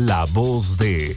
La voz de...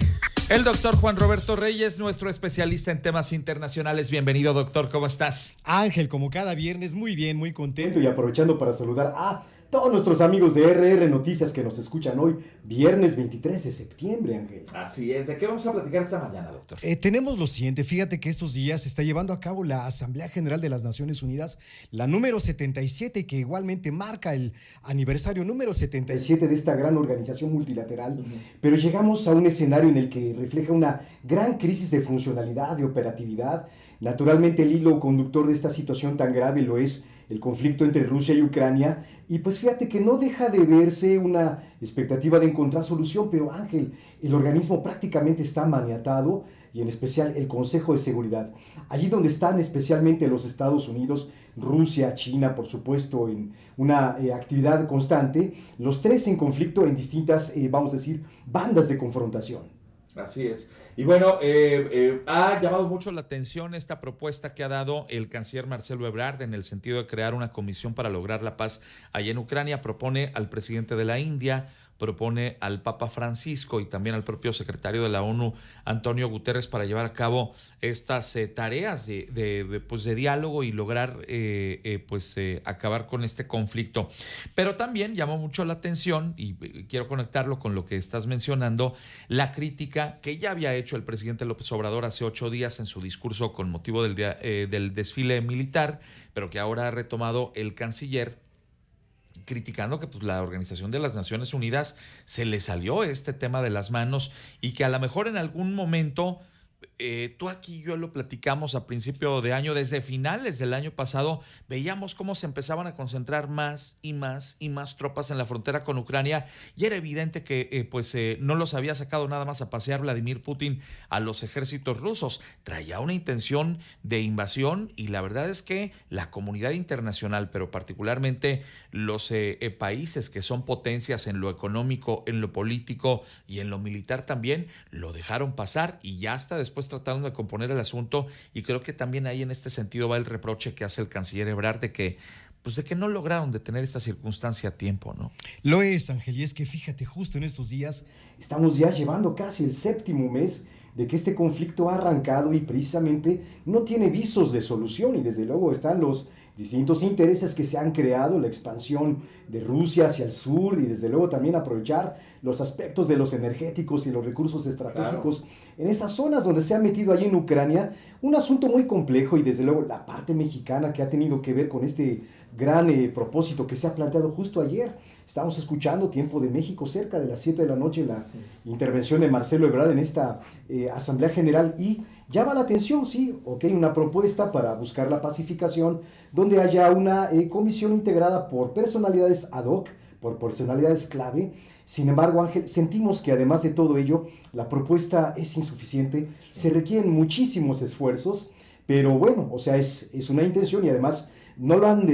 El doctor Juan Roberto Reyes, nuestro especialista en temas internacionales. Bienvenido, doctor, ¿cómo estás? Ángel, como cada viernes, muy bien, muy contento. Y aprovechando para saludar a todos nuestros amigos de RR Noticias que nos escuchan hoy, viernes 23 de septiembre, Ángel. Así es. ¿De qué vamos a platicar esta mañana, doctor? Tenemos lo siguiente, fíjate que estos días se está llevando a cabo la Asamblea General de las Naciones Unidas, la número 77, que igualmente marca el aniversario número 77 de esta gran organización multilateral, pero llegamos a un escenario en el que refleja una gran crisis de funcionalidad, de operatividad. Naturalmente el hilo conductor de esta situación tan grave lo es el conflicto entre Rusia y Ucrania, y pues fíjate que no deja de verse una expectativa de encontrar solución, pero Ángel, el organismo prácticamente está maniatado, y en especial el Consejo de Seguridad, allí donde están especialmente los Estados Unidos, Rusia, China, por supuesto, en una actividad constante, los tres en conflicto en distintas, vamos a decir, bandas de confrontación. Así es. Y bueno, ha llamado mucho la atención esta propuesta que ha dado el canciller Marcelo Ebrard en el sentido de crear una comisión para lograr la paz allá en Ucrania. Propone al presidente de la India, propone al Papa Francisco y también al propio secretario de la ONU, Antonio Guterres, para llevar a cabo estas tareas de diálogo y lograr acabar con este conflicto. Pero también llamó mucho la atención, y quiero conectarlo con lo que estás mencionando, la crítica que ya había hecho el presidente López Obrador hace 8 días en su discurso con motivo del desfile militar, pero que ahora ha retomado el canciller, criticando que pues, la Organización de las Naciones Unidas se le salió este tema de las manos y que a lo mejor en algún momento, tú aquí y yo lo platicamos a principio de año, desde finales del año pasado, veíamos cómo se empezaban a concentrar más y más y más tropas en la frontera con Ucrania, y era evidente que no los había sacado nada más a pasear Vladimir Putin a los ejércitos rusos. Traía una intención de invasión, y la verdad es que la comunidad internacional, pero particularmente los países que son potencias en lo económico, en lo político y en lo militar también, lo dejaron pasar, y ya hasta después trataron de componer el asunto. Y creo que también ahí en este sentido va el reproche que hace el canciller Ebrard de que no lograron detener esta circunstancia a tiempo, ¿no? Lo es, Ángel, y es que fíjate, justo en estos días estamos ya llevando casi el 7º mes de que este conflicto ha arrancado y precisamente no tiene visos de solución, y desde luego están los distintos intereses que se han creado, la expansión de Rusia hacia el sur, y desde luego también aprovechar los aspectos de los energéticos y los recursos estratégicos, claro, en esas zonas donde se ha metido allí en Ucrania, un asunto muy complejo, y desde luego la parte mexicana que ha tenido que ver con este gran propósito que se ha planteado justo ayer. Estamos escuchando Tiempo de México, cerca de las 7 de la noche, la intervención de Marcelo Ebrard en esta Asamblea General, y llama la atención, sí, una propuesta para buscar la pacificación, donde haya una comisión integrada por personalidades ad hoc, por personalidades clave. Sin embargo, Ángel, sentimos que además de todo ello, la propuesta es insuficiente, se requieren muchísimos esfuerzos, pero bueno, o sea, es una intención, y además no lo han,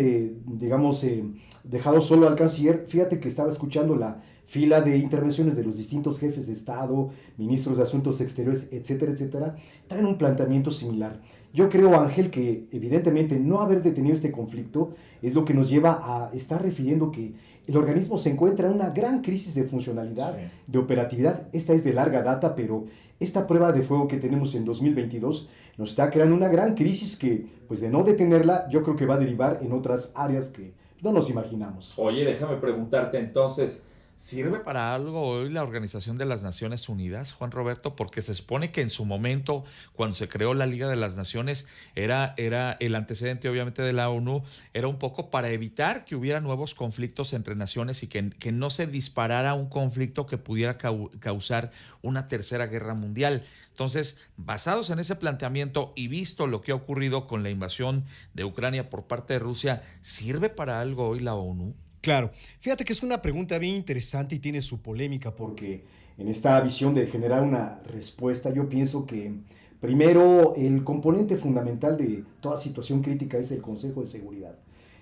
dejado solo al canciller. Fíjate que estaba escuchando la fila de intervenciones de los distintos jefes de Estado, ministros de Asuntos Exteriores, etcétera, etcétera, traen un planteamiento similar. Yo creo, Ángel, que evidentemente no haber detenido este conflicto es lo que nos lleva a estar refiriendo que el organismo se encuentra en una gran crisis de funcionalidad, sí, de operatividad. Esta es de larga data, pero esta prueba de fuego que tenemos en 2022 nos está creando una gran crisis que, pues de no detenerla, yo creo que va a derivar en otras áreas que no nos imaginamos. Oye, déjame preguntarte entonces, ¿sirve para algo hoy la Organización de las Naciones Unidas, Juan Roberto? Porque se supone que en su momento, cuando se creó la Liga de las Naciones, era el antecedente obviamente de la ONU, era un poco para evitar que hubiera nuevos conflictos entre naciones y que no se disparara un conflicto que pudiera causar una tercera guerra mundial. Entonces, basados en ese planteamiento y visto lo que ha ocurrido con la invasión de Ucrania por parte de Rusia, ¿sirve para algo hoy la ONU? Claro, fíjate que es una pregunta bien interesante y tiene su polémica, porque en esta visión de generar una respuesta, yo pienso que primero el componente fundamental de toda situación crítica es el Consejo de Seguridad,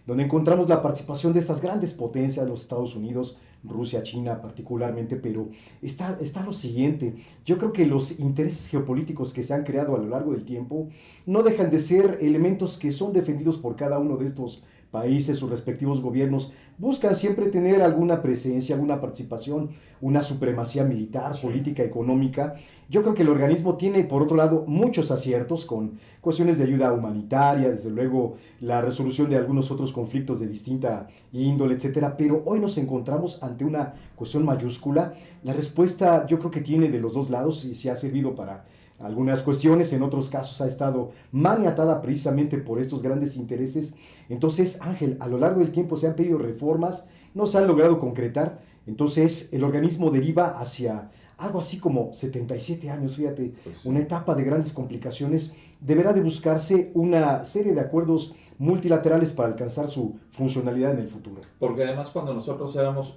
donde encontramos la participación de estas grandes potencias, los Estados Unidos, Rusia, China particularmente, pero está lo siguiente: yo creo que los intereses geopolíticos que se han creado a lo largo del tiempo no dejan de ser elementos que son defendidos por cada uno de estos países, sus respectivos gobiernos, buscan siempre tener alguna presencia, alguna participación, una supremacía militar, política, económica. Yo creo que el organismo tiene, por otro lado, muchos aciertos con cuestiones de ayuda humanitaria, desde luego la resolución de algunos otros conflictos de distinta índole, etcétera, pero hoy nos encontramos ante una cuestión mayúscula. La respuesta yo creo que tiene de los dos lados y se ha servido para algunas cuestiones, en otros casos ha estado maniatada precisamente por estos grandes intereses. Entonces, Ángel, a lo largo del tiempo se han pedido reformas, no se han logrado concretar, entonces el organismo deriva hacia algo así como 77 años, fíjate, Pues sí. una etapa de grandes complicaciones. Deberá de buscarse una serie de acuerdos multilaterales para alcanzar su funcionalidad en el futuro. Porque además cuando nosotros éramos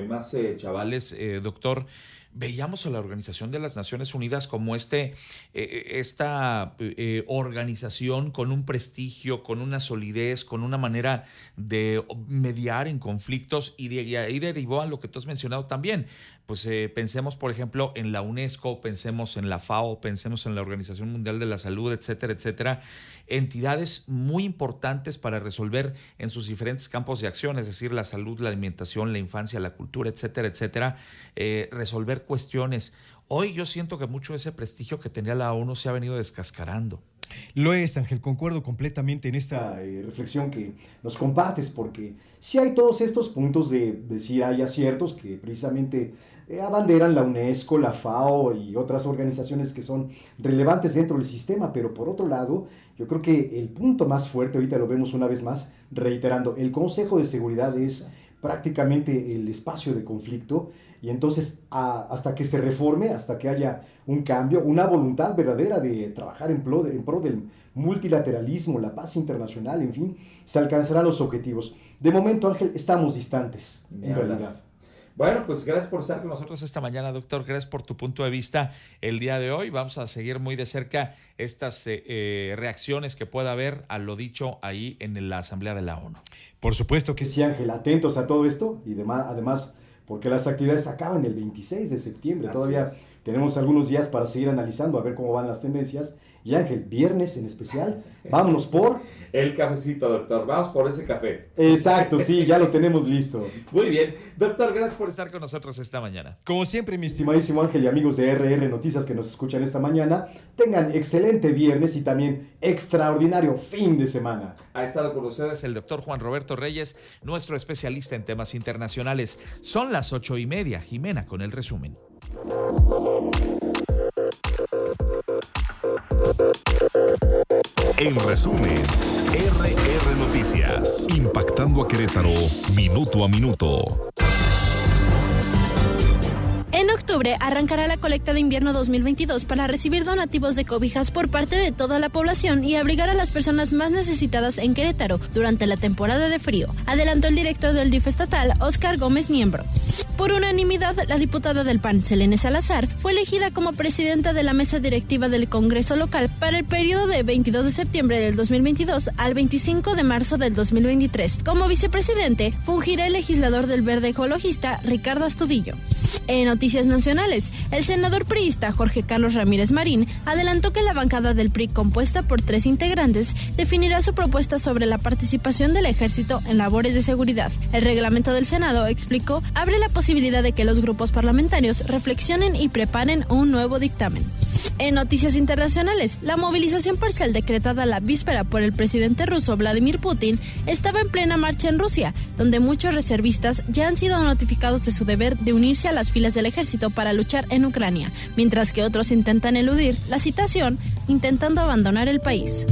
más chavales, doctor, veíamos a la Organización de las Naciones Unidas como esta organización con un prestigio, con una solidez, con una manera de mediar en conflictos, y ahí derivó a lo que tú has mencionado también. Pues pensemos, por ejemplo, en la UNESCO, pensemos en la FAO, pensemos en la Organización Mundial de la Salud, etcétera, etcétera. Entidades muy importantes para resolver en sus diferentes campos de acción, es decir, la salud, la alimentación, la infancia, la cultura, etcétera, etcétera, resolver cuestiones. Hoy yo siento que mucho de ese prestigio que tenía la ONU se ha venido descascarando. Lo es, Ángel, concuerdo completamente en esta... Reflexión que nos compartes, porque si hay todos estos puntos de decir hay aciertos que precisamente abanderan la UNESCO, la FAO y otras organizaciones que son relevantes dentro del sistema, pero por otro lado, yo creo que el punto más fuerte, ahorita lo vemos una vez más, reiterando, el Consejo de Seguridad es prácticamente el espacio de conflicto, y entonces hasta que se reforme, hasta que haya un cambio, una voluntad verdadera de trabajar en pro del multilateralismo, la paz internacional, en fin, se alcanzarán los objetivos. De momento, Ángel, estamos distantes, en realidad. Bueno, pues gracias por estar con nosotros esta mañana, doctor. Gracias por tu punto de vista el día de hoy. Vamos a seguir muy de cerca estas reacciones que pueda haber a lo dicho ahí en la Asamblea de la ONU. Por supuesto que Sí, Ángel, atentos a todo esto y además, porque las actividades acaban el 26 de septiembre. Así Todavía es. tenemos algunos días para seguir analizando, a ver cómo van las tendencias. Y Ángel, viernes en especial, vámonos por... El cafecito, doctor. Vamos por ese café. Exacto, sí, ya lo tenemos listo. Muy bien. Doctor, gracias por estar con nosotros esta mañana. como siempre, mi estimado. Estimadísimo Ángel y amigos de RR Noticias que nos escuchan esta mañana, tengan excelente viernes y también extraordinario fin de semana. Ha estado con ustedes el doctor Juan Roberto Reyes, nuestro especialista en temas internacionales. Son las 8:30. Jimena con el resumen. En resumen, RR Noticias, impactando a Querétaro minuto a minuto. En octubre arrancará la colecta de invierno 2022 para recibir donativos de cobijas por parte de toda la población y abrigar a las personas más necesitadas en Querétaro durante la temporada de frío, adelantó el director del DIF estatal, Óscar Gómez Niembro. Por unanimidad, la diputada del PAN, Selene Salazar, fue elegida como presidenta de la mesa directiva del Congreso local para el periodo de 22 de septiembre del 2022 al 25 de marzo del 2023. Como vicepresidente, fungirá el legislador del Verde Ecologista, Ricardo Astudillo. En noticias nacionales, el senador priista Jorge Carlos Ramírez Marín adelantó que la bancada del PRI, compuesta por 3 integrantes, definirá su propuesta sobre la participación del ejército en labores de seguridad. El reglamento del Senado, explicó, abre la posibilidad de que los grupos parlamentarios reflexionen y preparen un nuevo dictamen. En noticias internacionales, la movilización parcial decretada la víspera por el presidente ruso Vladimir Putin estaba en plena marcha en Rusia, donde muchos reservistas ya han sido notificados de su deber de unirse a las filas del ejército para luchar en Ucrania, mientras que otros intentan eludir la citación, intentando abandonar el país.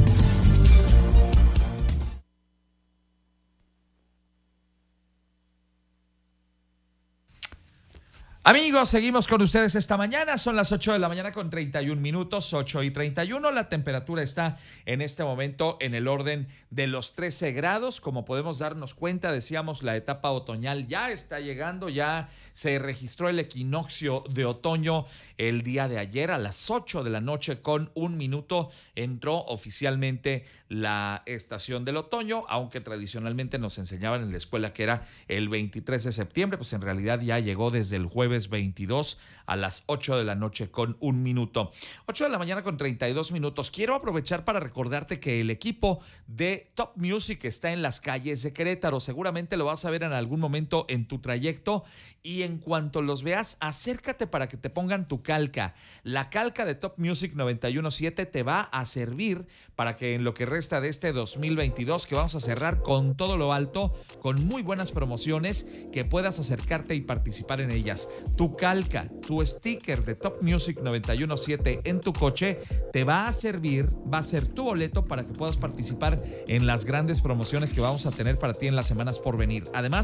Amigos, seguimos con ustedes esta mañana. Son las 8 de la mañana con 31 minutos, 8:31. La temperatura está en este momento en el orden de los 13 grados. Como podemos darnos cuenta, decíamos, la etapa otoñal ya está llegando. Ya se registró el equinoccio de otoño el día de ayer a las 8 de la noche con 1 minuto. Entró oficialmente la estación del otoño, aunque tradicionalmente nos enseñaban en la escuela que era el 23 de septiembre. Pues en realidad ya llegó desde el jueves jueves 22 a las 8 de la noche con 1 minuto. 8 de la mañana con 32 minutos. Quiero aprovechar para recordarte que el equipo de Top Music está en las calles de Querétaro. Seguramente lo vas a ver en algún momento en tu trayecto y en cuanto los veas, acércate para que te pongan tu calca. La calca de Top Music 91.7 te va a servir para que en lo que resta de este 2022, que vamos a cerrar con todo lo alto, con muy buenas promociones, que puedas acercarte y participar en ellas. Tu calca, tu sticker de Top Music 91.7 en tu coche te va a servir, va a ser tu boleto para que puedas participar en las grandes promociones que vamos a tener para ti en las semanas por venir. Además,